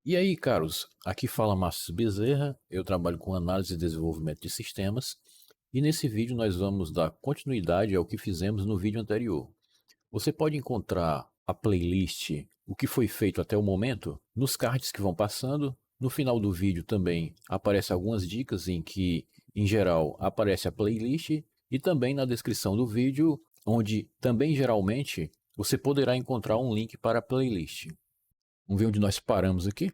E aí, caros, aqui fala Márcio Bezerra, eu trabalho com análise e desenvolvimento de sistemas, e nesse vídeo nós vamos dar continuidade ao que fizemos no vídeo anterior. Você pode encontrar a playlist, o que foi feito até o momento, nos cards que vão passando. No final do vídeo também aparece algumas dicas em que, em geral, aparece a playlist e também na descrição do vídeo, onde também geralmente você poderá encontrar um link para a playlist. Vamos ver onde nós paramos aqui.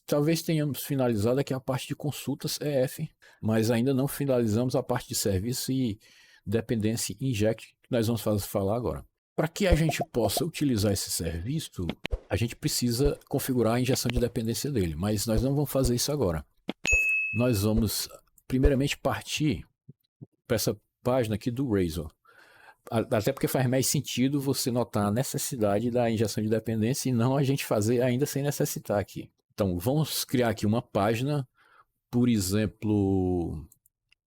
Talvez tenhamos finalizado aqui a parte de consultas EF, mas ainda não finalizamos a parte de serviço e dependência inject, que nós vamos falar agora. Para que a gente possa utilizar esse serviço, a gente precisa configurar a injeção de dependência dele, mas nós não vamos fazer isso agora. Nós vamos, primeiramente, partir para essa página aqui do Razor. Até porque faz mais sentido você notar a necessidade da injeção de dependência e não a gente fazer ainda sem necessitar aqui. Então, vamos criar aqui uma página, por exemplo,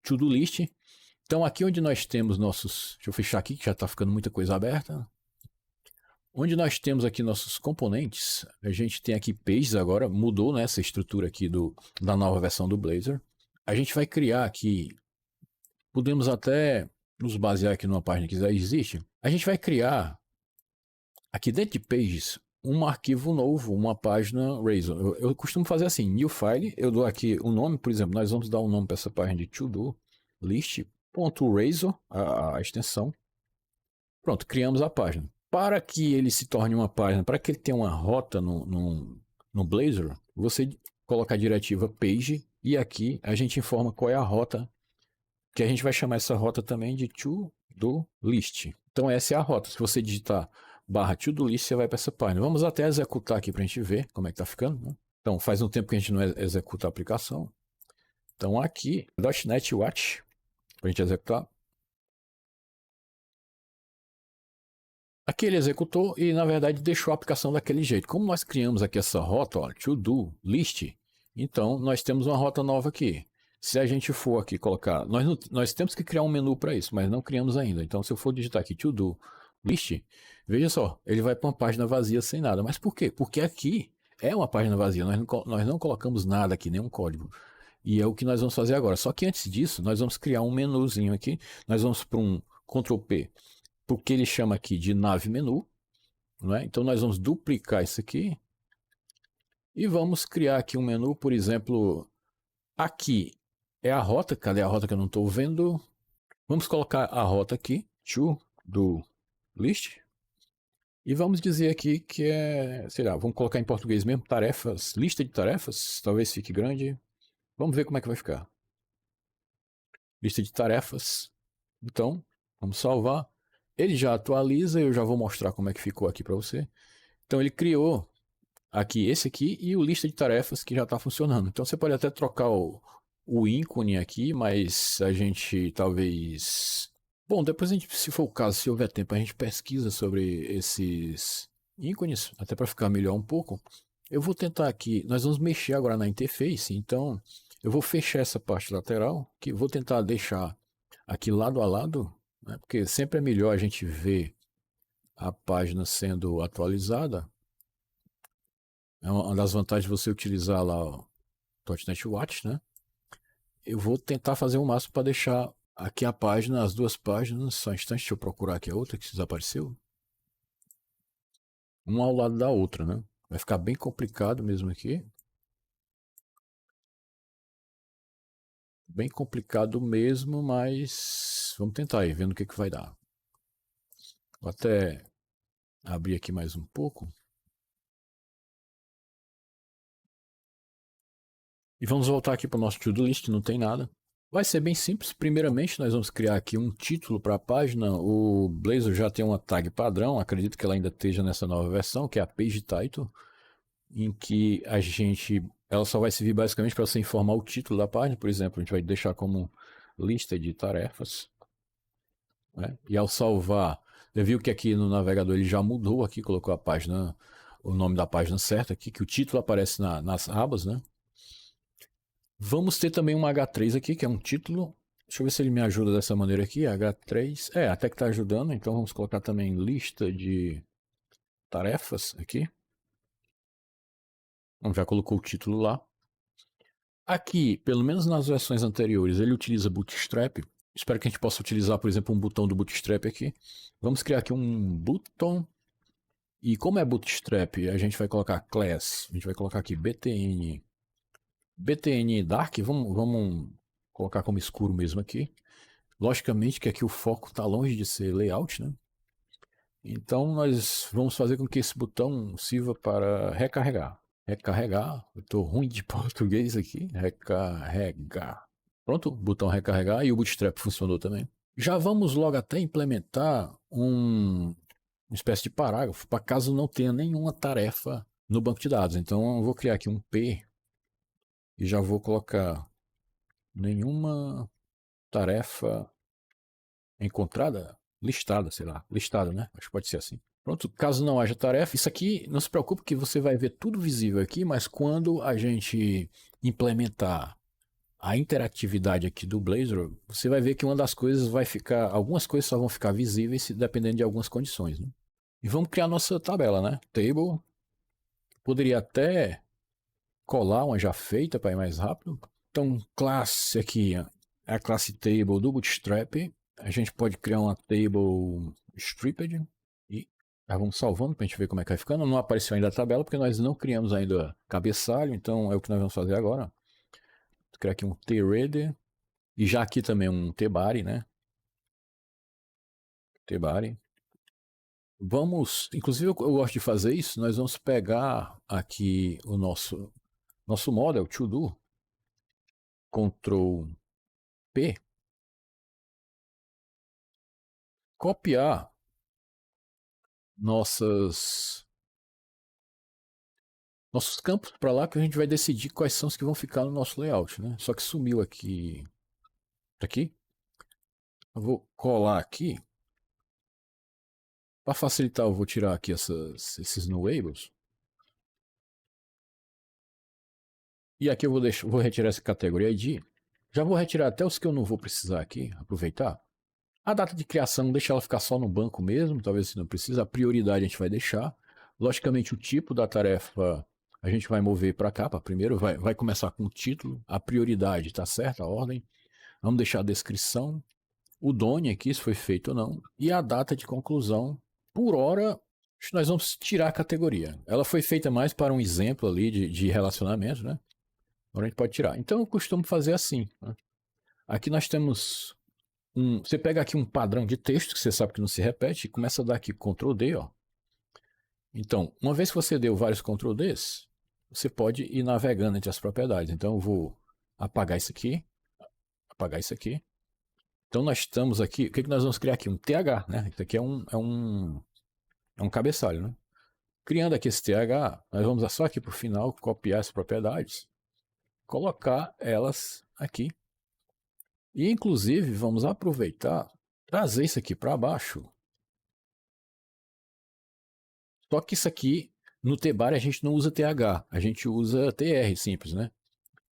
to-do list. Então, aqui onde nós temos nossos... Deixa eu fechar aqui, que já está ficando muita coisa aberta. Onde nós temos aqui nossos componentes, a gente tem aqui pages agora, mudou, né, essa estrutura aqui da nova versão do Blazor. A gente vai criar aqui, podemos até nos basear aqui numa página que já existe. A gente vai criar, aqui dentro de pages, um arquivo novo, uma página Razor. Eu costumo fazer assim, new file, eu dou aqui o nome, por exemplo, nós vamos dar um nome para essa página de to-do list.razor, a extensão. Pronto, criamos a página. Para que ele se torne uma página, para que ele tenha uma rota no Blazor, você coloca a diretiva page e aqui a gente informa qual é a rota, que a gente vai chamar essa rota também de to-do list. Então essa é a rota. Se você digitar barra to-do list, você vai para essa página. Vamos até executar aqui para a gente ver como é que está ficando. Né? Então faz um tempo que a gente não executa a aplicação. Então aqui, .NET Watch, para a gente executar. Aqui ele executou e, na verdade, deixou a aplicação daquele jeito. Como nós criamos aqui essa rota, ó, to-do list, então nós temos uma rota nova aqui. Se a gente for aqui colocar... Nós temos que criar um menu para isso, mas não criamos ainda. Então, se eu for digitar aqui to-do list, veja só, ele vai para uma página vazia sem nada. Mas por quê? Porque aqui é uma página vazia. Nós não colocamos nada aqui, nenhum código. E é o que nós vamos fazer agora. Só que antes disso, nós vamos criar um menuzinho aqui. Nós vamos para um Ctrl P, porque ele chama aqui de nave menu, não é? Então nós vamos duplicar isso aqui e vamos criar aqui um menu, por exemplo, aqui é a rota, cadê a rota que eu não estou vendo? Vamos colocar a rota aqui, to do list, e vamos dizer aqui que é, sei lá, vamos colocar em português mesmo, tarefas, lista de tarefas, talvez fique grande, vamos ver como é que vai ficar. Lista de tarefas, então, vamos salvar. Ele já atualiza, eu já vou mostrar como é que ficou aqui para você. Então ele criou aqui esse aqui e o lista de tarefas que já está funcionando. Então você pode até trocar o ícone aqui, mas a gente talvez... Bom, depois a gente, se for o caso, se houver tempo, a gente pesquisa sobre esses ícones, até para ficar melhor um pouco. Eu vou tentar aqui, nós vamos mexer agora na interface, então eu vou fechar essa parte lateral, que vou tentar deixar aqui lado a lado, né, porque sempre é melhor a gente ver a página sendo atualizada. É uma das vantagens de você utilizar lá o .NET Watch, né? Eu vou tentar fazer o máximo para deixar aqui a página, as duas páginas, só um instante, deixa eu procurar aqui a outra que desapareceu. Uma ao lado da outra, né? Vai ficar bem complicado mesmo aqui. Bem complicado mesmo, mas vamos tentar aí, vendo o que vai dar. Vou até abrir aqui mais um pouco. E vamos voltar aqui para o nosso to-do list, não tem nada. Vai ser bem simples. Primeiramente, nós vamos criar aqui um título para a página. O Blazor já tem uma tag padrão, acredito que ela ainda esteja nessa nova versão, que é a Page Title, em que ela só vai servir basicamente para você informar o título da página. Por exemplo, a gente vai deixar como lista de tarefas. Né? E ao salvar, você viu que aqui no navegador ele já mudou aqui, colocou a página, o nome da página certa aqui, que o título aparece nas abas, né? Vamos ter também um H3 aqui, que é um título. Deixa eu ver se ele me ajuda dessa maneira aqui. H3. Até que está ajudando. Então vamos colocar também lista de tarefas aqui. Já colocou o título lá. Aqui, pelo menos nas versões anteriores, ele utiliza Bootstrap. Espero que a gente possa utilizar, por exemplo, um botão do Bootstrap aqui. Vamos criar aqui um button. E como é Bootstrap, a gente vai colocar class. A gente vai colocar aqui btn. btn dark. Vamos colocar como escuro mesmo aqui. Logicamente que aqui o foco está longe de ser layout, né? Então nós vamos fazer com que esse botão sirva para recarregar. Recarregar, eu estou ruim de português aqui. Recarregar. Pronto, botão recarregar e o Bootstrap funcionou também. Já vamos logo até implementar uma espécie de parágrafo para caso não tenha nenhuma tarefa no banco de dados. Então eu vou criar aqui um P e já vou colocar nenhuma tarefa encontrada, listada, sei lá, listada, né? Acho que pode ser assim. Pronto, caso não haja tarefa, isso aqui, não se preocupe que você vai ver tudo visível aqui, mas quando a gente implementar a interatividade aqui do Blazor, você vai ver que uma das coisas vai ficar, algumas coisas só vão ficar visíveis dependendo de algumas condições, né? E vamos criar nossa tabela, né? Table, poderia até colar uma já feita para ir mais rápido. Então, classe aqui, é a classe table do Bootstrap. A gente pode criar uma table stripped e já vamos salvando para a gente ver como é que vai ficando. Não apareceu ainda a tabela porque nós não criamos ainda cabeçalho, então é o que nós vamos fazer agora. Vou criar aqui um t-reader e já aqui também um t-body, né? T-body. Vamos, inclusive eu gosto de fazer isso, nós vamos pegar aqui o nosso model to do, Ctrl P, copiar nossos campos para lá que a gente vai decidir quais são os que vão ficar no nosso layout, né? Só que sumiu aqui. Eu vou colar aqui. Para facilitar, eu vou tirar aqui esses no labels. E aqui eu vou retirar essa categoria ID. Já vou retirar até os que eu não vou precisar aqui, aproveitar. A data de criação, deixa ela ficar só no banco mesmo, talvez se não precisa. A prioridade a gente vai deixar. Logicamente, o tipo da tarefa a gente vai mover para cá, para primeiro, vai começar com o título, a prioridade, tá certo, a ordem. Vamos deixar a descrição, o DONE aqui, se foi feito ou não, e a data de conclusão. Por hora, nós vamos tirar a categoria. Ela foi feita mais para um exemplo ali de relacionamento, né? Agora a gente pode tirar. Então eu costumo fazer assim. Né? Aqui nós temos você pega aqui um padrão de texto que você sabe que não se repete e começa a dar aqui Ctrl D, ó. Então, uma vez que você deu vários Ctrl Ds, você pode ir navegando entre as propriedades. Então eu vou apagar isso aqui, apagar isso aqui. Então nós estamos aqui, o que nós vamos criar aqui? Um TH, né? Isso aqui é um cabeçalho, né? Criando aqui esse TH, nós vamos só aqui para o final copiar as propriedades, colocar elas aqui. E inclusive vamos aproveitar, trazer isso aqui para baixo. Só que isso aqui, no T-bar a gente não usa TH, a gente usa TR simples, né?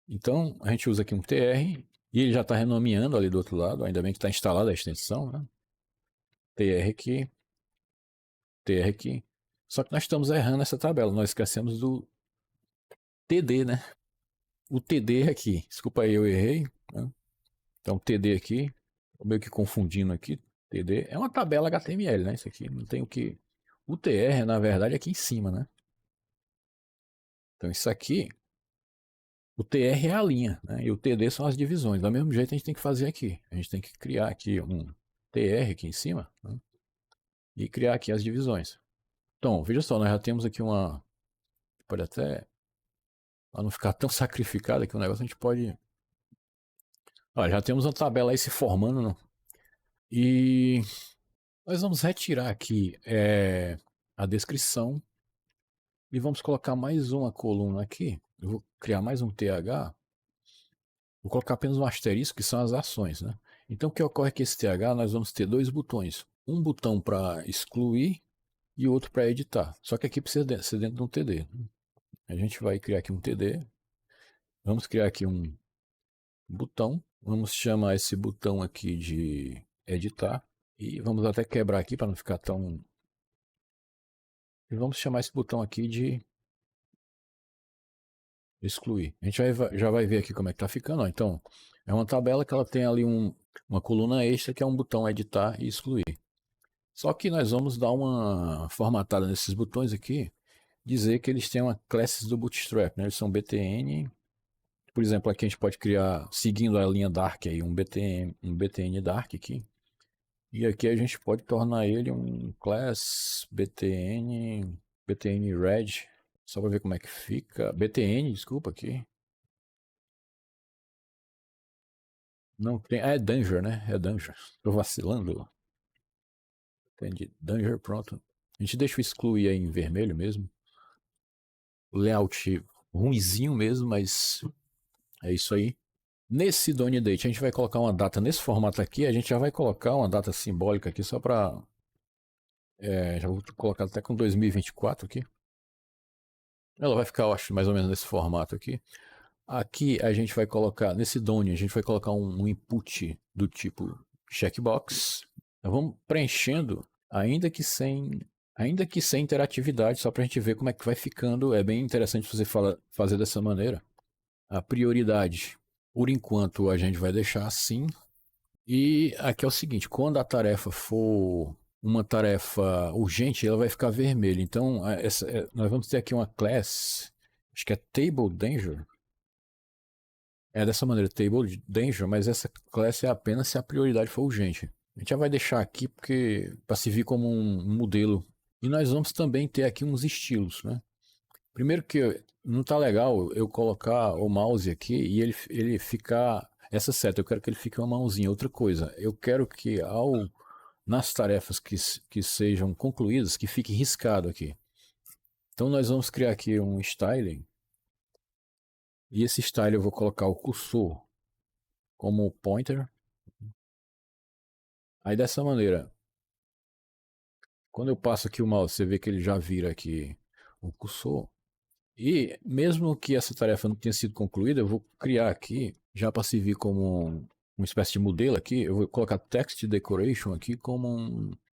Então, a gente usa aqui um TR e ele já está renomeando ali do outro lado, ainda bem que está instalada a extensão, né? TR aqui, TR aqui. Só que nós estamos errando essa tabela, nós esquecemos do TD, né? O TD aqui, desculpa aí, eu errei. Né? Então, TD aqui, tô meio que confundindo aqui. TD é uma tabela HTML, né? Isso aqui não tem o que. O TR, na verdade, é aqui em cima, né? Então, isso aqui, o TR é a linha, né? E o TD são as divisões. Do mesmo jeito, a gente tem que fazer aqui. A gente tem que criar aqui um TR aqui em cima, né? E criar aqui as divisões. Então, veja só, nós já temos aqui uma. Pode até. Para não ficar tão sacrificado aqui o negócio, a gente pode. Olha, já temos uma tabela aí se formando, né? E nós vamos retirar aqui a descrição e vamos colocar mais uma coluna aqui. Eu vou criar mais um TH. Vou colocar apenas um asterisco, que são as ações, né? Então, o que ocorre é que esse TH nós vamos ter dois botões. Um botão para excluir e outro para editar. Só que aqui precisa ser dentro de um TD. A gente vai criar aqui um TD. Vamos criar aqui um botão. Vamos chamar esse botão aqui de editar. E vamos até quebrar aqui para não ficar tão... E vamos chamar esse botão aqui de excluir. A gente já vai ver aqui como é que tá ficando. Ó. Então, é uma tabela que ela tem ali uma coluna extra que é um botão editar e excluir. Só que nós vamos dar uma formatada nesses botões aqui, dizer que eles têm uma classes do Bootstrap, né? Eles são BTN. Por exemplo, aqui a gente pode criar, seguindo a linha Dark aí, um BTN Dark aqui. E aqui a gente pode tornar ele um class BTN Red, só para ver como é que fica. BTN, desculpa aqui. Não tem, é Danger, né? É Danger. Tô vacilando. Entendi. Danger, pronto. A gente deixa o excluir aí em vermelho mesmo. O layout ruimzinho mesmo, mas é isso aí. Nesse Done Date, a gente vai colocar uma data nesse formato aqui. A gente já vai colocar uma data simbólica aqui só para. Já vou colocar até com 2024 aqui. Ela vai ficar, eu acho, mais ou menos nesse formato aqui. Aqui a gente vai colocar, nesse Done, a gente vai colocar um input do tipo checkbox. Nós vamos preenchendo, ainda que sem interatividade, só para a gente ver como é que vai ficando. É bem interessante você fazer dessa maneira. A prioridade, por enquanto, a gente vai deixar assim. E aqui é o seguinte, quando a tarefa for uma tarefa urgente, ela vai ficar vermelha. Então, nós vamos ter aqui uma class, acho que é Table Danger. É dessa maneira, Table Danger, mas essa class é apenas se a prioridade for urgente. A gente já vai deixar aqui porque para servir como um modelo. E nós vamos também ter aqui uns estilos, né? Primeiro que não tá legal eu colocar o mouse aqui e ele ficar essa seta, eu quero que ele fique uma mãozinha. Outra coisa, eu quero que nas tarefas que sejam concluídas, que fique riscado aqui. Então nós vamos criar aqui um styling. E esse style eu vou colocar o cursor como pointer. Aí dessa maneira, quando eu passo aqui o mouse, você vê que ele já vira aqui o cursor. E mesmo que essa tarefa não tenha sido concluída, eu vou criar aqui, já para servir como uma espécie de modelo aqui, eu vou colocar text decoration aqui como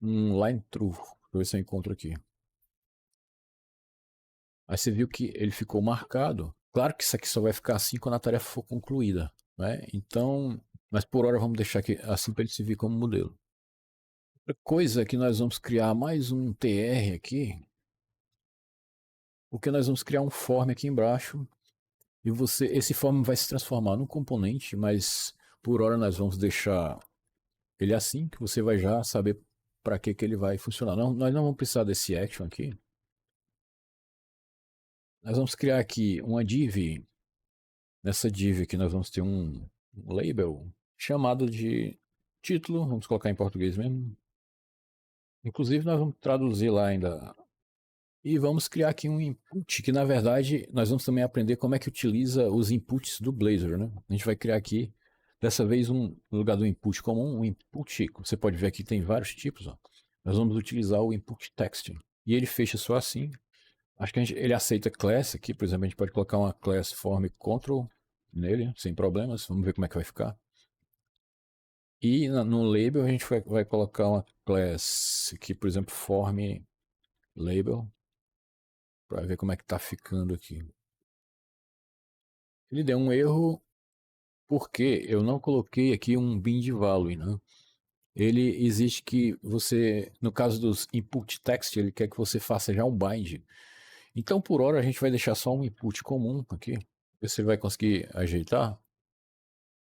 um line through. Deixa eu ver se eu encontro aqui. Aí você viu que ele ficou marcado. Claro que isso aqui só vai ficar assim quando a tarefa for concluída, né? Então, mas por hora vamos deixar aqui assim para ele servir como modelo. Outra coisa é que nós vamos criar mais um TR aqui, porque nós vamos criar um form aqui embaixo. E esse form vai se transformar num componente, mas por hora nós vamos deixar ele assim, que você vai já saber para que ele vai funcionar. Não, nós não vamos precisar desse action aqui. Nós vamos criar aqui uma div. Nessa div aqui nós vamos ter um label chamado de título. Vamos colocar em português mesmo. Inclusive nós vamos traduzir lá ainda. E vamos criar aqui um input, que na verdade nós vamos também aprender como é que utiliza os inputs do Blazor, né? A gente vai criar aqui, dessa vez, no lugar do input comum, um input. Você pode ver aqui tem vários tipos, ó. Nós vamos utilizar o input text. E ele fecha só assim. Acho que ele aceita class aqui, por exemplo, a gente pode colocar uma class form control nele, sem problemas. Vamos ver como é que vai ficar. E no label a gente vai colocar uma class aqui, por exemplo, form label, para ver como é que tá ficando aqui. Ele deu um erro porque eu não coloquei aqui um bind value, né? Ele existe que você, no caso dos input text, ele quer que você faça já um bind. Então, por hora, a gente vai deixar só um input comum aqui. Ver se ele vai conseguir ajeitar.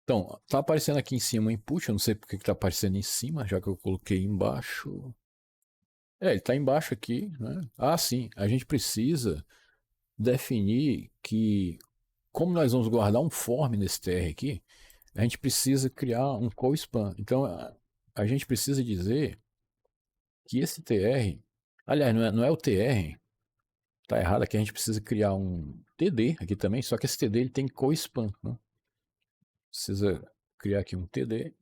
Então, tá aparecendo aqui em cima o input, eu não sei porque que tá aparecendo em cima, já que eu coloquei embaixo. Ele tá embaixo aqui, né? Ah, sim, a gente precisa definir que, como nós vamos guardar um form nesse TR aqui, a gente precisa criar um call span. Então, a gente precisa dizer que esse TR, aliás, não é o TR, tá errado aqui, a gente precisa criar um TD aqui também, só que esse TD ele tem call span, né? Precisa criar aqui um TD.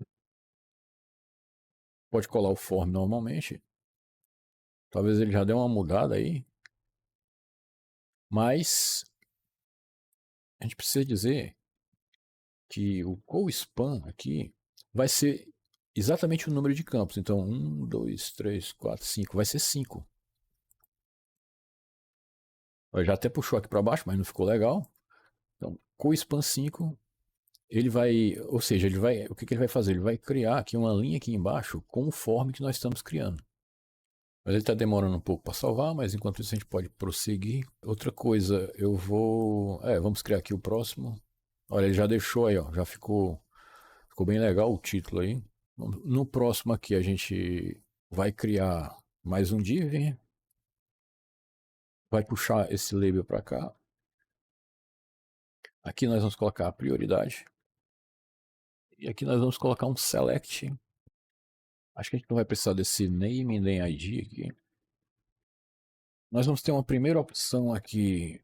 Pode colar o form normalmente. Talvez ele já dê uma mudada aí. Mas a gente precisa dizer que o call span aqui vai ser exatamente o número de campos. Então, 1, 2, 3, 4, 5. Vai ser 5. Já até puxou aqui para baixo, mas não ficou legal. Com o Span 5, ele vai, ou seja, ele vai, o que, que ele vai fazer? Ele vai criar aqui uma linha aqui embaixo conforme que nós estamos criando. Mas ele está demorando um pouco para salvar, mas enquanto isso a gente pode prosseguir. Outra coisa, eu vou, vamos criar aqui o próximo. Olha, ele já deixou aí, ó, já ficou bem legal o título aí. No próximo aqui a gente vai criar mais um div, vai puxar esse label para cá. Aqui nós vamos colocar a prioridade. E aqui nós vamos colocar um select. Acho que a gente não vai precisar desse name nem ID aqui. Nós vamos ter uma primeira opção aqui.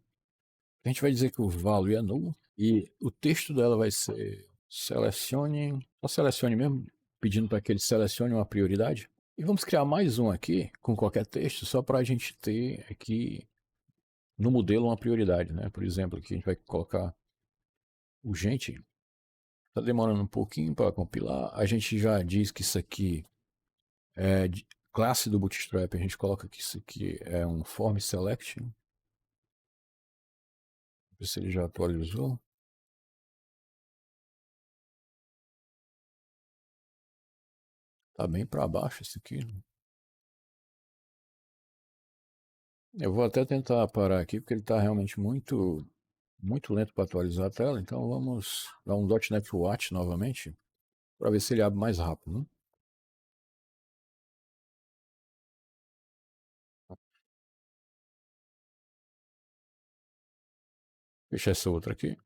A gente vai dizer que o value é null. E o texto dela vai ser selecione. Só selecione mesmo, pedindo para que ele selecione uma prioridade. E vamos criar mais um aqui com qualquer texto, só para a gente ter aqui no modelo uma prioridade, né? Por exemplo, aqui a gente vai colocar urgente. Está demorando um pouquinho para compilar. A gente já diz que isso aqui é de classe do Bootstrap. A gente coloca que isso aqui é um form selection. Ver se ele já atualizou. Tá bem para baixo esse aqui. Eu vou até tentar parar aqui porque ele está realmente muito lento para atualizar a tela. Então vamos dar um .NET Watch novamente para ver se ele abre mais rápido, né? Fechar essa outra aqui.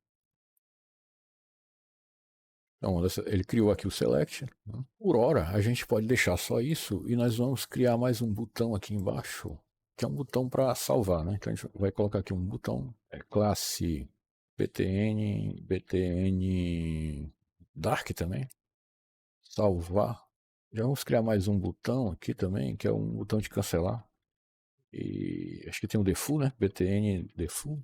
Então, ele criou aqui o Select. Né? Por hora, a gente pode deixar só isso e nós vamos criar mais um botão aqui embaixo, que é um botão para salvar. Né? Então, a gente vai colocar aqui um botão, classe btn dark também, salvar. Já vamos criar mais um botão aqui também, que é um botão de cancelar. E acho que tem um default, né? btn default.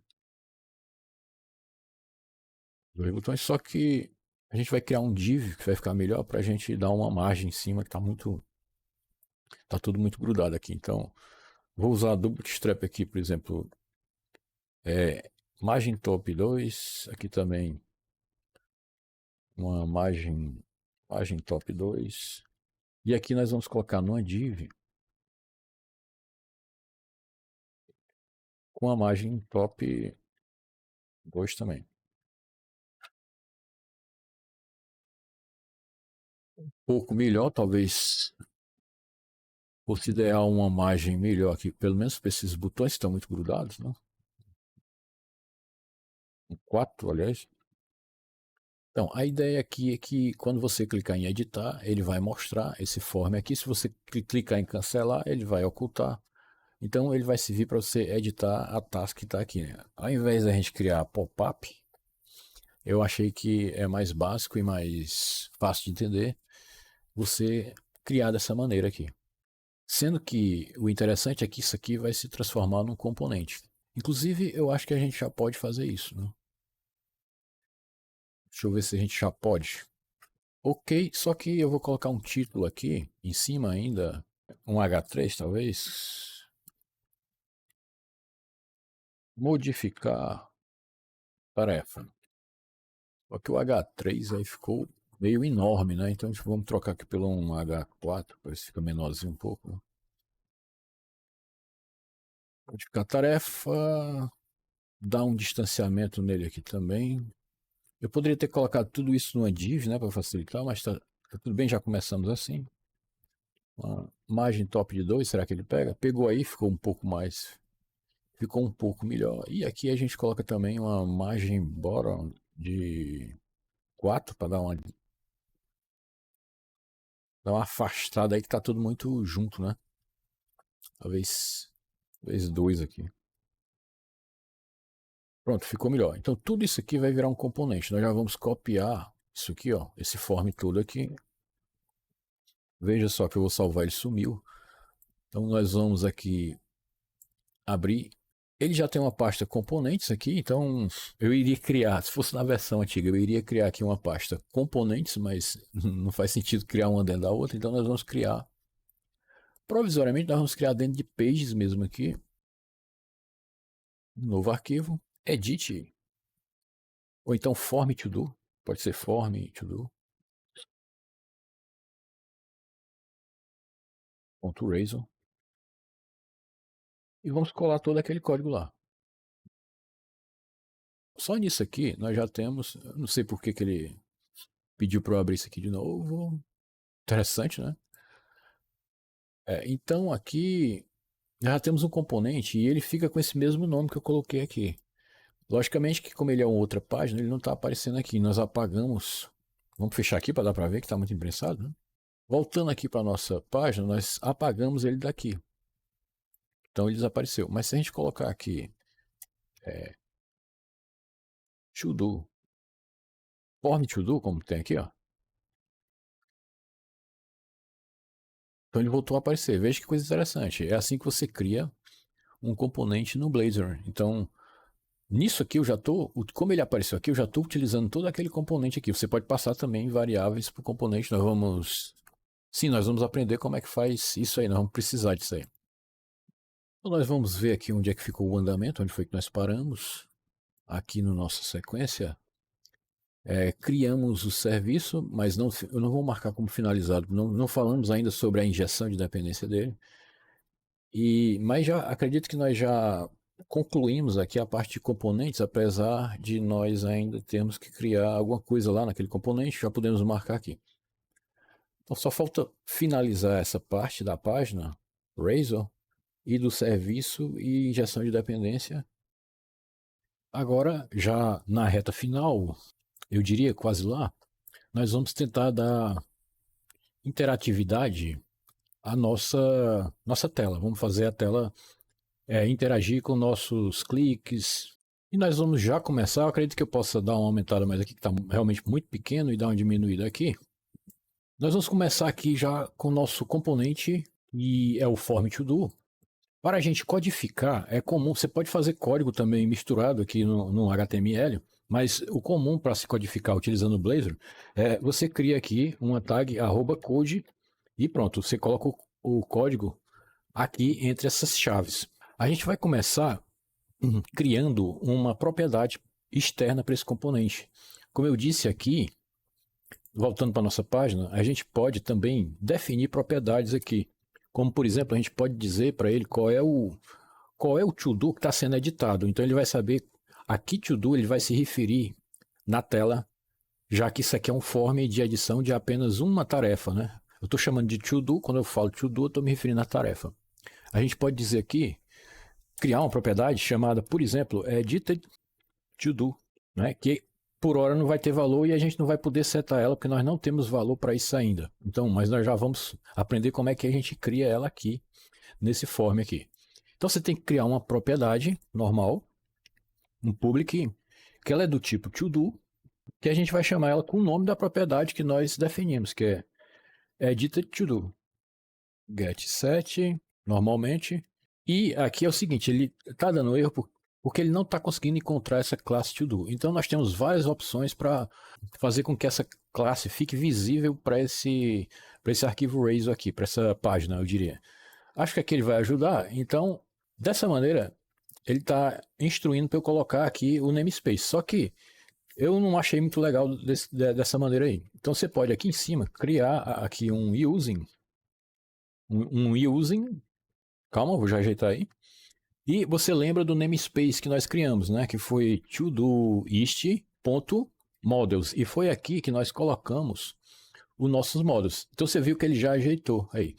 Dois botões, só que a gente vai criar um div que vai ficar melhor para a gente dar uma margem em cima que tá tudo muito grudado aqui. Então, vou usar do Bootstrap aqui, por exemplo, margem top 2, aqui também uma margem top 2. E aqui nós vamos colocar numa div com a margem top 2 também. Um pouco melhor, talvez fosse ideal uma margem melhor aqui, pelo menos para esses botões que estão muito grudados, né? 4, aliás. Então, a ideia aqui é que quando você clicar em editar, ele vai mostrar esse form aqui. Se você clicar em cancelar, ele vai ocultar. Então, ele vai servir para você editar a task que está aqui. Né? Ao invés da gente criar pop-up, eu achei que é mais básico e mais fácil de entender você criar dessa maneira aqui. Sendo que o interessante é que isso aqui vai se transformar num componente. Inclusive, eu acho que a gente já pode fazer isso. Né? Deixa eu ver se a gente já pode. Ok, só que eu vou colocar um título aqui em cima ainda, um H3 talvez. Modificar tarefa. Só que o H3 aí ficou meio enorme, né? Então vamos trocar aqui pelo um H4, para ver se fica menorzinho um pouco. Né? Modificar tarefa, dar um distanciamento nele aqui também. Eu poderia ter colocado tudo isso numa div, né, para facilitar, mas tá tudo bem, já começamos assim. Uma margem top de 2, será que ele pega? Pegou aí, ficou um pouco melhor. E aqui a gente coloca também uma margem bottom de 4 para dar uma afastada aí que tá tudo muito junto, né? Talvez 2 aqui. Pronto, ficou melhor. Então tudo isso aqui vai virar um componente. Nós já vamos copiar isso aqui, ó, esse form todo aqui. Veja só que eu vou salvar, ele sumiu. Então nós vamos aqui abrir. Ele já tem uma pasta componentes aqui, então eu iria criar, se fosse na versão antiga, eu iria criar aqui uma pasta componentes, mas não faz sentido criar uma dentro da outra, então nós vamos criar. Provisoriamente nós vamos criar dentro de pages mesmo aqui. Um novo arquivo, edit. Ou então form to do. Pode ser form to do. Ponto Razor. E vamos colar todo aquele código lá. Só nisso aqui nós já temos. Não sei por que ele pediu para eu abrir isso aqui de novo. Interessante, né? Então aqui já temos um componente e ele fica com esse mesmo nome que eu coloquei aqui. Logicamente que como ele é uma outra página, ele não está aparecendo aqui. Nós apagamos. Vamos fechar aqui para dar para ver que está muito imprensado, né? Voltando aqui para a nossa página, nós apagamos ele daqui. Então ele desapareceu. Mas se a gente colocar aqui to do, form to do, como tem aqui, ó. Então ele voltou a aparecer. Veja que coisa interessante. É assim que você cria um componente no Blazor. Então, nisso aqui eu já estou, como ele apareceu aqui, eu já estou utilizando todo aquele componente aqui. Você pode passar também variáveis para o componente. Nós vamos aprender como é que faz isso aí. Nós vamos precisar disso aí. Então nós vamos ver aqui onde é que ficou o andamento, onde foi que nós paramos. Aqui na nossa sequência, criamos o serviço, mas eu não vou marcar como finalizado. Não falamos ainda sobre a injeção de dependência dele. Mas já acredito que nós já concluímos aqui a parte de componentes, apesar de nós ainda termos que criar alguma coisa lá naquele componente, já podemos marcar aqui. Então só falta finalizar essa parte da página Razor e do serviço e injeção de dependência. Agora, já na reta final, eu diria quase lá, nós vamos tentar dar interatividade à nossa tela. Vamos fazer a tela interagir com nossos cliques. E nós vamos já começar. Eu acredito que eu possa dar uma aumentada mais aqui, que está realmente muito pequeno, e dar uma diminuída aqui. Nós vamos começar aqui já com o nosso componente, e é o form to do. Para a gente codificar, é comum, você pode fazer código também misturado aqui no HTML, mas o comum para se codificar utilizando o Blazor você cria aqui uma tag @code e pronto, você coloca o código aqui entre essas chaves. A gente vai começar criando uma propriedade externa para esse componente. Como eu disse aqui, voltando para a nossa página, a gente pode também definir propriedades aqui. Como, por exemplo, a gente pode dizer para ele qual é o to-do que está sendo editado. Então ele vai saber a que to-do ele vai se referir na tela, já que isso aqui é um form de edição de apenas uma tarefa, né? Eu estou chamando de to-do, quando eu falo to-do, eu estou me referindo à tarefa. A gente pode dizer aqui, criar uma propriedade chamada, por exemplo, edited to do, né? Que por hora não vai ter valor e a gente não vai poder setar ela porque nós não temos valor para isso ainda. Então, mas nós já vamos aprender como é que a gente cria ela aqui nesse form aqui. Então você tem que criar uma propriedade normal, um public, que ela é do tipo to do, que a gente vai chamar ela com o nome da propriedade que nós definimos, que é edited to do. Get set, normalmente. E aqui é o seguinte, ele está dando erro porque ele não está conseguindo encontrar essa classe to do. Então nós temos várias opções para fazer com que essa classe fique visível para esse arquivo Razor aqui, para essa página, eu diria. Acho que aqui ele vai ajudar. Então, dessa maneira, ele está instruindo para eu colocar aqui o namespace. Só que eu não achei muito legal dessa maneira aí. Então você pode aqui em cima criar aqui um using. Um using. Calma, vou já ajeitar aí. E você lembra do namespace que nós criamos, né? Que foi todoist.models. E foi aqui que nós colocamos os nossos models. Então você viu que ele já ajeitou aí.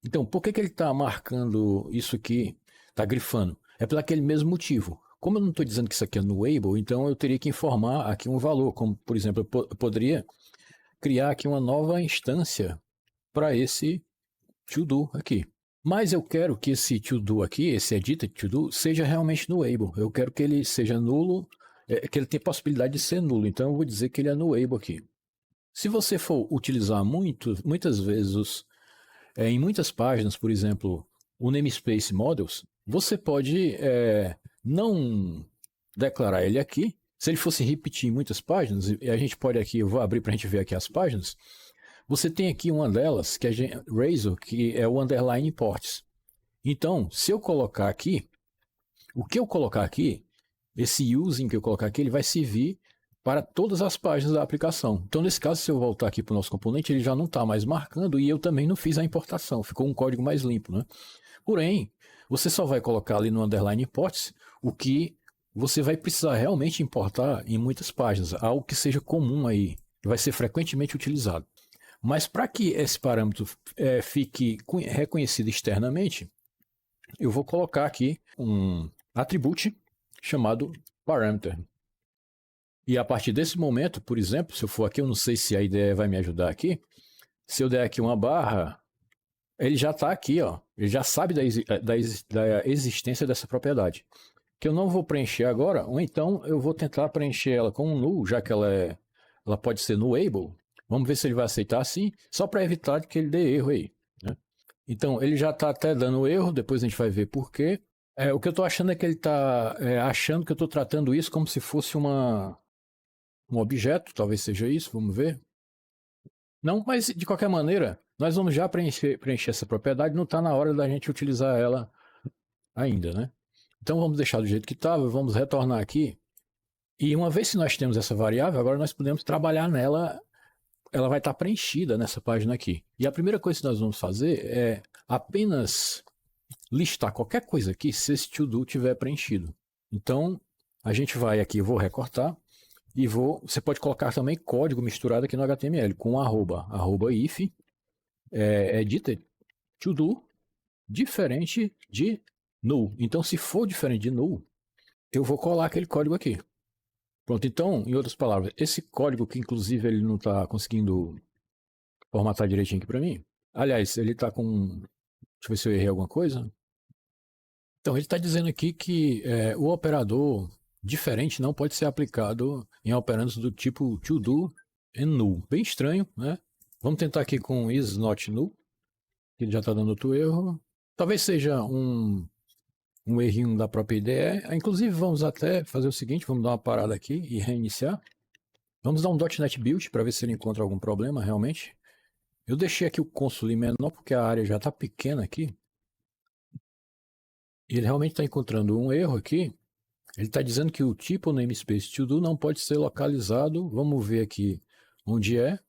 Então, por que ele está marcando isso aqui, está grifando? É por aquele mesmo motivo. Como eu não estou dizendo que isso aqui é nullable, então eu teria que informar aqui um valor. Como, por exemplo, eu poderia criar aqui uma nova instância para esse to-do aqui. Mas eu quero que esse to-do aqui, esse edited to-do, seja realmente nullable. Eu quero que ele seja nulo, que ele tenha possibilidade de ser nulo. Então eu vou dizer que ele é nullable aqui. Se você for utilizar muitas vezes, em muitas páginas, por exemplo, o namespace models, você pode não declarar ele aqui. Se ele fosse repetir em muitas páginas, e a gente pode aqui, eu vou abrir para a gente ver aqui as páginas, você tem aqui uma delas, que é Razor, que é o underline imports. Então, se eu colocar aqui, o que eu colocar aqui, esse using que eu colocar aqui, ele vai servir para todas as páginas da aplicação. Então, nesse caso, se eu voltar aqui para o nosso componente, ele já não está mais marcando e eu também não fiz a importação, ficou um código mais limpo, né? Porém, você só vai colocar ali no underline imports o que você vai precisar realmente importar em muitas páginas, algo que seja comum aí, que vai ser frequentemente utilizado. Mas para que esse parâmetro fique reconhecido externamente, eu vou colocar aqui um atributo chamado parameter. E a partir desse momento, por exemplo, se eu for aqui, eu não sei se a ideia vai me ajudar aqui, se eu der aqui uma barra, ele já está aqui, ó, ele já sabe da existência dessa propriedade, que eu não vou preencher agora, ou então eu vou tentar preencher ela com um null, já que ela pode ser nullable. Vamos ver se ele vai aceitar assim, só para evitar que ele dê erro aí, né? Então, ele já está até dando erro, depois a gente vai ver por quê. O que eu estou achando é que ele está achando que eu estou tratando isso como se fosse um objeto, talvez seja isso, vamos ver. Não, mas de qualquer maneira, nós vamos já preencher essa propriedade, não está na hora da gente utilizar ela ainda, né? Então vamos deixar do jeito que estava, vamos retornar aqui. E uma vez que nós temos essa variável, agora nós podemos trabalhar nela, ela vai estar preenchida nessa página aqui. E a primeira coisa que nós vamos fazer é apenas listar qualquer coisa aqui se esse to-do tiver preenchido. Então, a gente vai aqui, vou recortar, e você pode colocar também código misturado aqui no HTML, com arroba if, edited to-do, diferente de null. Então, se for diferente de null, eu vou colar aquele código aqui. Pronto, então, em outras palavras, esse código que inclusive ele não está conseguindo formatar direitinho aqui para mim. Aliás, ele está com... Deixa eu ver se eu errei alguma coisa. Então, ele está dizendo aqui que o operador diferente não pode ser aplicado em operandos do tipo to-do e null. Bem estranho, né? Vamos tentar aqui com is not null, que ele já está dando outro erro. Talvez seja um errinho da própria IDE. Inclusive, vamos até fazer o seguinte, vamos dar uma parada aqui e reiniciar. Vamos dar um .NET Build para ver se ele encontra algum problema realmente. Eu deixei aqui o console menor porque a área já está pequena aqui. E ele realmente está encontrando um erro aqui. Ele está dizendo que o tipo namespace to-do não pode ser localizado. Vamos ver aqui onde é.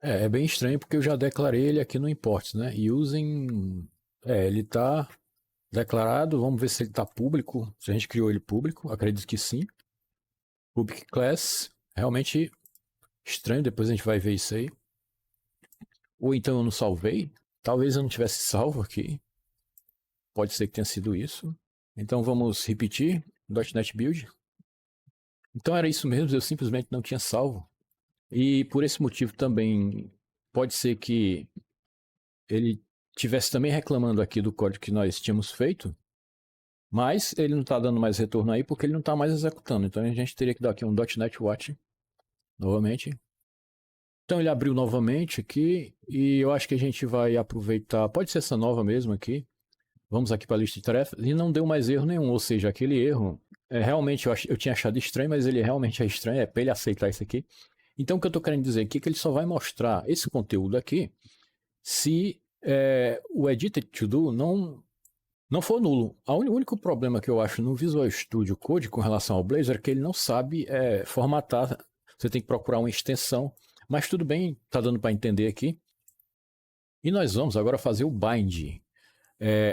É bem estranho porque eu já declarei ele aqui no imports, né? Using... ele está declarado. Vamos ver se ele está público. Se a gente criou ele público. Acredito que sim. Public class. Realmente estranho. Depois a gente vai ver isso aí. Ou então eu não salvei. Talvez eu não tivesse salvo aqui. Pode ser que tenha sido isso. Então vamos repetir. .NET Build. Então era isso mesmo. Eu simplesmente não tinha salvo. E por esse motivo também pode ser que ele estivesse também reclamando aqui do código que nós tínhamos feito. Mas ele não está dando mais retorno aí porque ele não está mais executando. Então a gente teria que dar aqui um .NET Watch novamente. Então ele abriu novamente aqui e eu acho que a gente vai aproveitar, pode ser essa nova mesmo aqui. Vamos aqui para a lista de tarefas e não deu mais erro nenhum, ou seja, aquele erro, realmente eu tinha achado estranho, mas ele realmente é estranho, para ele aceitar isso aqui. Então o que eu estou querendo dizer aqui é que ele só vai mostrar esse conteúdo aqui se o edited to do não for nulo. O único problema que eu acho no Visual Studio Code com relação ao Blazor é que ele não sabe formatar, você tem que procurar uma extensão. Mas tudo bem, está dando para entender aqui. E nós vamos agora fazer o bind.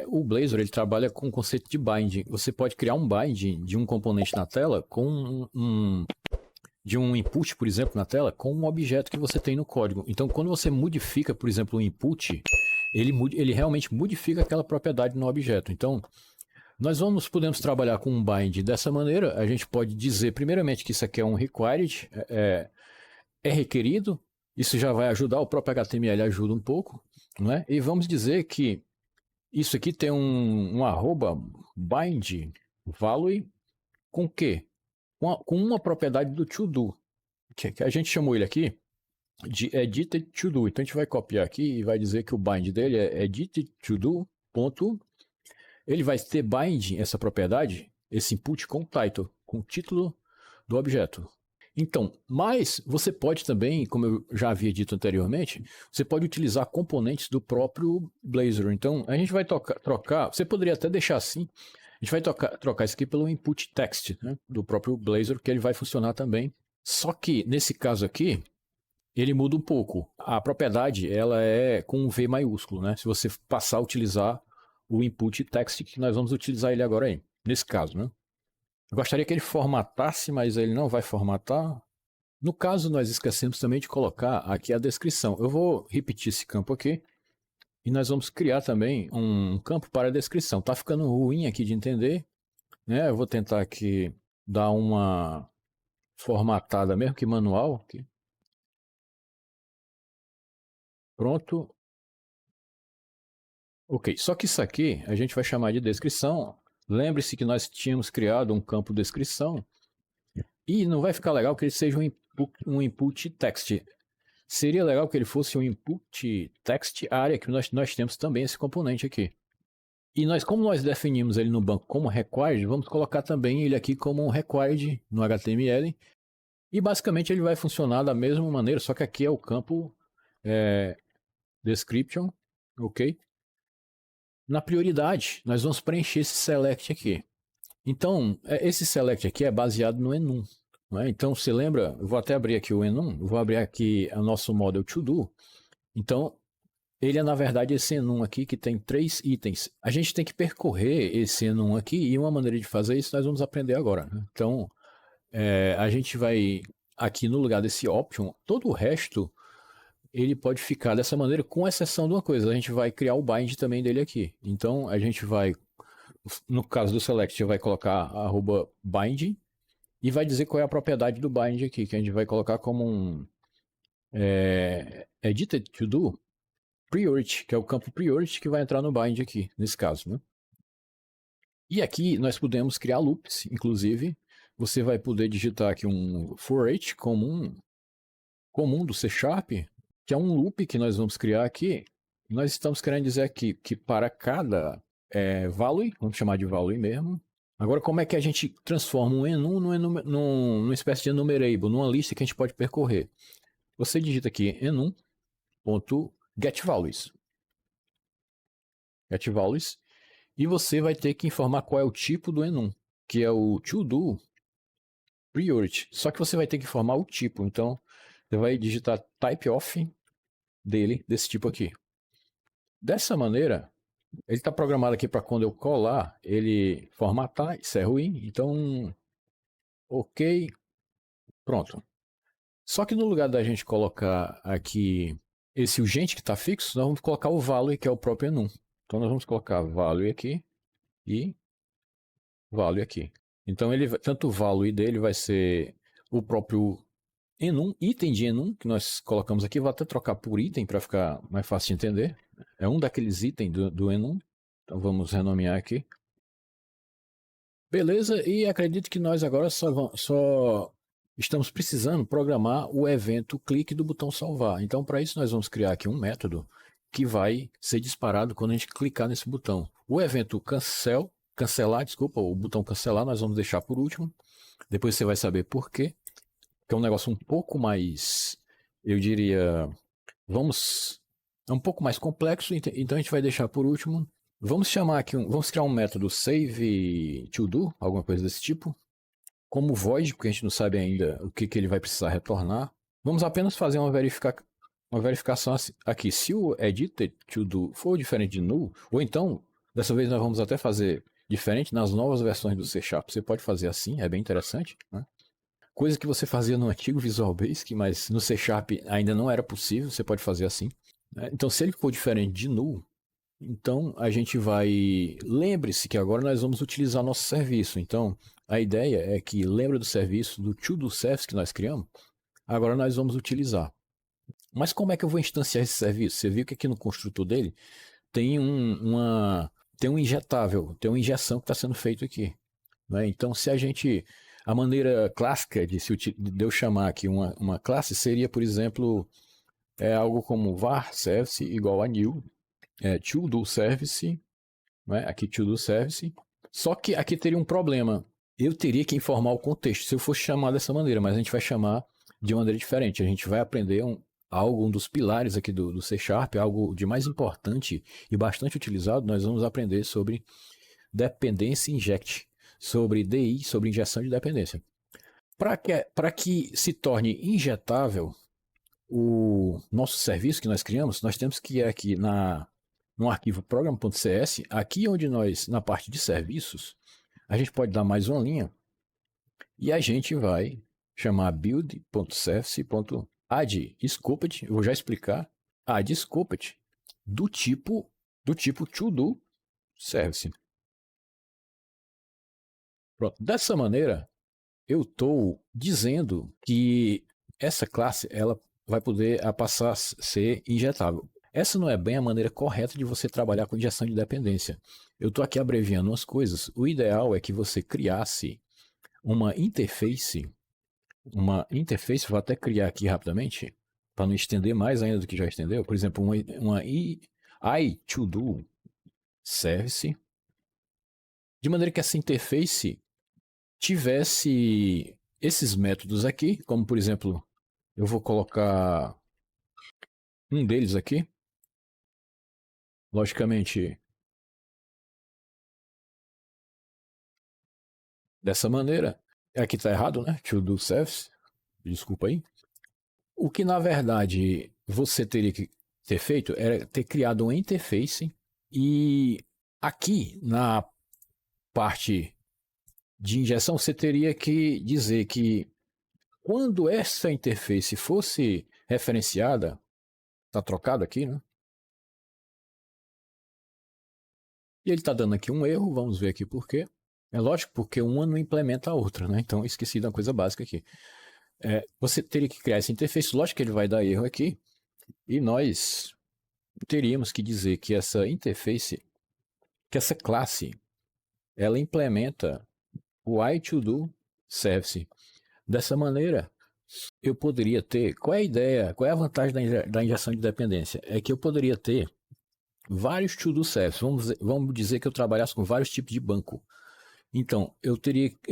O Blazor ele trabalha com o conceito de bind. Você pode criar um bind de um componente na tela de um input, por exemplo, na tela, com um objeto que você tem no código. Então, quando você modifica, por exemplo, o input, ele realmente modifica aquela propriedade no objeto. Então, nós podemos trabalhar com um bind dessa maneira. A gente pode dizer, primeiramente, que isso aqui é um required, é requerido, isso já vai ajudar, o próprio HTML ajuda um pouco, né? E vamos dizer que isso aqui tem um arroba bind value com o quê? Com uma propriedade do to-do, que a gente chamou ele aqui de edited to-do. Então a gente vai copiar aqui e vai dizer que o bind dele é edited to-do, ponto. Ele vai ter bind, essa propriedade, esse input com o title, com o título do objeto. Então, mas você pode também, como eu já havia dito anteriormente, você pode utilizar componentes do próprio Blazor. Então, a gente vai trocar, você poderia até deixar assim, A gente vai trocar isso aqui pelo input text, né, do próprio Blazor, que ele vai funcionar também. Só que, nesse caso aqui, ele muda um pouco. A propriedade, ela é com um V maiúsculo, né? Se você passar a utilizar o input text, que nós vamos utilizar ele agora aí, nesse caso, né? Eu gostaria que ele formatasse, mas ele não vai formatar. No caso, nós esquecemos também de colocar aqui a descrição. Eu vou repetir esse campo aqui e nós vamos criar também um campo para a descrição. Tá ficando ruim aqui de entender, né? Eu vou tentar aqui dar uma formatada mesmo que manual. Aqui. Pronto. Ok, só que isso aqui a gente vai chamar de descrição. Lembre-se que nós tínhamos criado um campo descrição e não vai ficar legal que ele seja um input text. Seria legal que ele fosse um input text área, que nós temos também esse componente aqui. E nós, como nós definimos ele no banco como required, vamos colocar também ele aqui como um required no HTML. E basicamente ele vai funcionar da mesma maneira, só que aqui é o campo description, ok? Na prioridade, nós vamos preencher esse select aqui. Então, esse select aqui é baseado no enum. Não é? Então, você lembra, eu vou até abrir aqui o enum, eu vou abrir aqui o nosso model to do. Então, ele é na verdade esse enum aqui que tem 3 itens. A gente tem que percorrer esse enum aqui e uma maneira de fazer isso nós vamos aprender agora. Né? Então, a gente vai aqui no lugar desse option, todo o resto ele pode ficar dessa maneira, com exceção de uma coisa, a gente vai criar o bind também dele aqui. Então, a gente vai, no caso do select, vai colocar @bind e vai dizer qual é a propriedade do bind aqui, que a gente vai colocar como um edited to do priority, que é o campo priority que vai entrar no bind aqui, nesse caso, né? E aqui nós podemos criar loops, inclusive, você vai poder digitar aqui um for each comum do C Sharp, que é um loop que nós vamos criar aqui. Nós estamos querendo dizer aqui que para cada value, vamos chamar de value mesmo. Agora, como é que a gente transforma um enum numa espécie de enumerable, numa lista que a gente pode percorrer? Você digita aqui enum.getValues. GetValues. E você vai ter que informar qual é o tipo do enum, que é o to-do priority. Só que você vai ter que informar o tipo. Então, você vai digitar typeof dele, desse tipo aqui. Dessa maneira, ele está programado aqui para quando eu colar, ele formatar, isso é ruim. Então, ok, pronto. Só que no lugar da gente colocar aqui esse urgente que está fixo, nós vamos colocar o value, que é o próprio enum. Então, nós vamos colocar value aqui e value aqui. Então, tanto o value dele vai ser o próprio enum, item de enum, que nós colocamos aqui. Vou até trocar por item para ficar mais fácil de entender. É um daqueles itens do enum. Então, vamos renomear aqui. Beleza, e acredito que nós agora só estamos precisando programar o evento clique do botão salvar. Então, para isso, nós vamos criar aqui um método que vai ser disparado quando a gente clicar nesse botão. O evento cancelar, o botão cancelar, nós vamos deixar por último. Depois você vai saber por quê. Que é um negócio um pouco mais, eu diria, é um pouco mais complexo, então a gente vai deixar por último. Vamos chamar aqui, vamos criar um método save to do, alguma coisa desse tipo. Como void, porque a gente não sabe ainda o que ele vai precisar retornar. Vamos apenas fazer uma verificação aqui. Se o edited to do for diferente de null, ou então, dessa vez nós vamos até fazer diferente nas novas versões do C Sharp. Você pode fazer assim, é bem interessante, né? Coisa que você fazia no antigo Visual Basic, mas no C Sharp ainda não era possível, você pode fazer assim. Então, se ele for diferente de null, então a gente vai... Lembre-se que agora nós vamos utilizar nosso serviço. Então, a ideia é que, lembra do serviço, do to-do service que nós criamos? Agora nós vamos utilizar. Mas como é que eu vou instanciar esse serviço? Você viu que aqui no construtor dele tem tem um injetável, tem uma injeção que está sendo feito aqui. Né? Então, se a gente... A maneira clássica de eu chamar aqui uma classe seria, por exemplo, algo como var service igual a new, to do service, né? Aqui to do service. Só que aqui teria um problema. Eu teria que informar o contexto se eu fosse chamar dessa maneira, mas a gente vai chamar de maneira diferente. A gente vai aprender um dos pilares aqui do C Sharp, algo de mais importante e bastante utilizado. Nós vamos aprender sobre Dependency Inject, sobre DI, sobre injeção de dependência. Para que se torne injetável o nosso serviço que nós criamos, nós temos que ir aqui no arquivo program.cs, aqui onde nós, na parte de serviços, a gente pode dar mais uma linha e a gente vai chamar build.service.add scoped, eu vou já explicar, add scoped do tipo to-do service. Pronto. Dessa maneira, eu estou dizendo que essa classe ela vai poder passar a ser injetável. Essa não é bem a maneira correta de você trabalhar com injeção de dependência. Eu estou aqui abreviando umas coisas. O ideal é que você criasse uma interface, vou até criar aqui rapidamente, para não estender mais ainda do que já estendeu. Por exemplo, uma iToDo Service, de maneira que essa interface tivesse esses métodos aqui, como por exemplo, eu vou colocar um deles aqui, logicamente dessa maneira. Aqui está errado, né? To do service, desculpa aí. O que na verdade você teria que ter feito era ter criado uma interface e aqui na parte de injeção você teria que dizer que quando essa interface fosse referenciada, está trocado aqui, né? E ele está dando aqui um erro, vamos ver aqui por quê. É lógico, porque uma não implementa a outra, né? Então, esqueci de uma coisa básica aqui. Você teria que criar essa interface, lógico que ele vai dar erro aqui, e nós teríamos que dizer que essa interface, que essa classe, ela implementa o iToDo Service. Dessa maneira, eu poderia ter, qual é a ideia, qual é a vantagem da injeção de dependência? É que eu poderia ter vários to-do services. Vamos dizer que eu trabalhasse com vários tipos de banco. Então, eu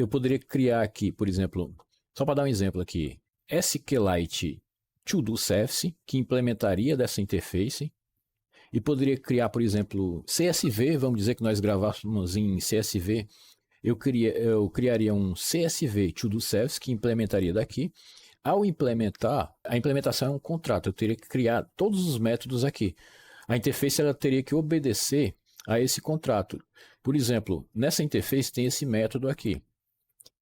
poderia criar aqui, por exemplo, só para dar um exemplo aqui, SQLite to-do service, que implementaria dessa interface, e poderia criar, por exemplo, CSV, vamos dizer que nós gravássemos em CSV, eu criaria um CSV to-do service, que implementaria daqui. Ao implementar, a implementação é um contrato, eu teria que criar todos os métodos aqui. A interface ela teria que obedecer a esse contrato. Por exemplo, nessa interface tem esse método aqui.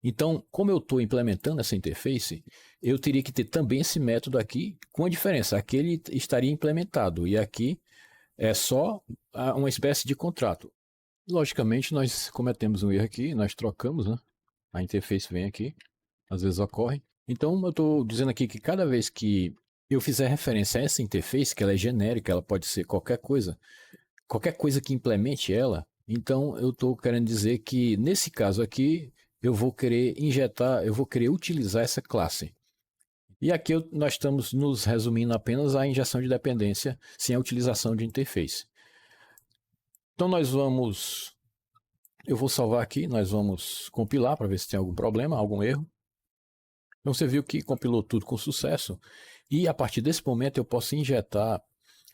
Então, como eu estou implementando essa interface, eu teria que ter também esse método aqui, com a diferença, aqui ele estaria implementado e aqui é só uma espécie de contrato. Logicamente, nós cometemos um erro aqui, nós trocamos, né? A interface vem aqui, às vezes ocorre. Então, eu estou dizendo aqui que cada vez que eu fizer referência a essa interface, que ela é genérica, ela pode ser qualquer coisa que implemente ela, então eu estou querendo dizer que nesse caso aqui, eu vou querer utilizar essa classe. E aqui nós estamos nos resumindo apenas à injeção de dependência sem a utilização de interface. Então eu vou salvar aqui, nós vamos compilar para ver se tem algum problema, algum erro. Então você viu que compilou tudo com sucesso e a partir desse momento eu posso injetar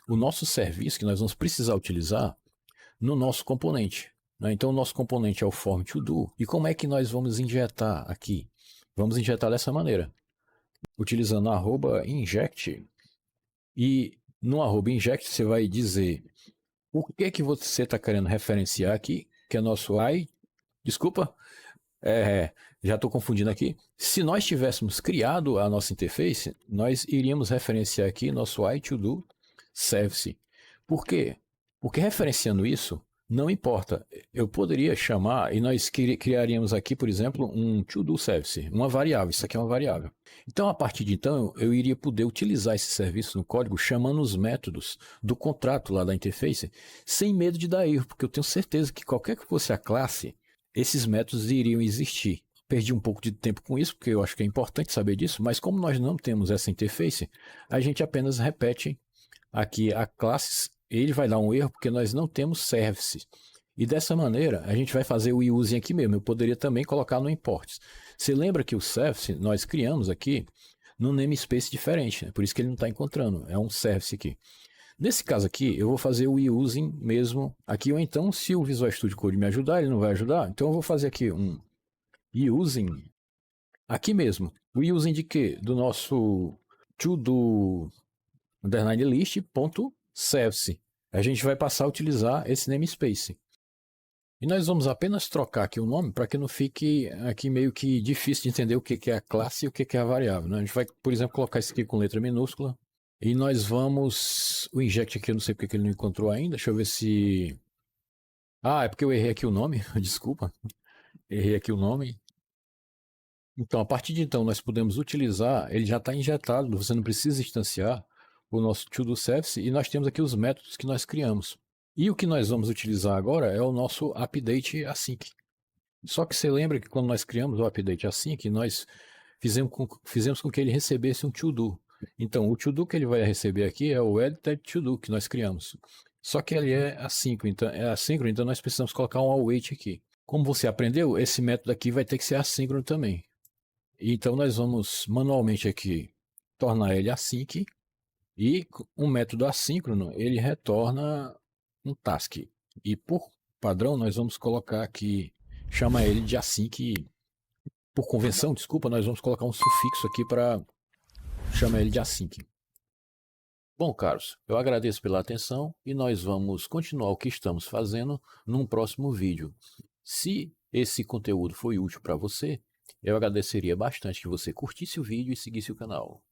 o nosso serviço que nós vamos precisar utilizar no nosso componente. Né? Então o nosso componente é o form to do. E como é que nós vamos injetar aqui? Vamos injetar dessa maneira, utilizando @inject. E no @inject você vai dizer o que você está querendo referenciar aqui, que é nosso desculpa, já estou confundindo aqui. Se nós tivéssemos criado a nossa interface, nós iríamos referenciar aqui nosso iToDo Service. Por quê? Porque referenciando isso, não importa. Eu poderia chamar, e nós criaríamos aqui, por exemplo, um to-do service, uma variável. Isso aqui é uma variável. Então, a partir de então, eu iria poder utilizar esse serviço no código chamando os métodos do contrato lá da interface, sem medo de dar erro, porque eu tenho certeza que qualquer que fosse a classe, esses métodos iriam existir. Perdi um pouco de tempo com isso, porque eu acho que é importante saber disso, mas como nós não temos essa interface, a gente apenas repete aqui a classes. Ele vai dar um erro porque nós não temos service. E dessa maneira, a gente vai fazer o using aqui mesmo. Eu poderia também colocar no imports. Você lembra que o service nós criamos aqui num namespace diferente, né? Por isso que ele não está encontrando. É um service aqui. Nesse caso aqui, eu vou fazer o using mesmo aqui, ou então, se o Visual Studio Code me ajudar, ele não vai ajudar, então eu vou fazer aqui um using aqui mesmo. O using de quê? Do nosso to-do underline list.service. A gente vai passar a utilizar esse namespace. E nós vamos apenas trocar aqui o nome para que não fique aqui meio que difícil de entender o que é a classe e o que é a variável. Né? A gente vai, por exemplo, colocar isso aqui com letra minúscula. E nós vamos... O inject aqui eu não sei porque ele não encontrou ainda. Deixa eu ver se... Ah, é porque eu errei aqui o nome. Desculpa. Errei aqui o nome. Então, a partir de então, nós podemos utilizar... Ele já está injetado. Você não precisa instanciar o nosso to-do service. E nós temos aqui os métodos que nós criamos. E o que nós vamos utilizar agora é o nosso update async. Só que você lembra que quando nós criamos o update async, nós fizemos com que ele recebesse um to-do. Então, o to-do que ele vai receber aqui é o edited to-do que nós criamos. Só que ele é assíncrono, então nós precisamos colocar um await aqui. Como você aprendeu, esse método aqui vai ter que ser assíncrono também. Então, nós vamos manualmente aqui tornar ele async. E um método assíncrono, ele retorna um task. E por padrão, nós vamos colocar aqui, chama ele de async. Por convenção, desculpa, nós vamos colocar um sufixo aqui para chamar ele de async. Bom, caros, eu agradeço pela atenção e nós vamos continuar o que estamos fazendo num próximo vídeo. Se esse conteúdo foi útil para você, eu agradeceria bastante que você curtisse o vídeo e seguisse o canal.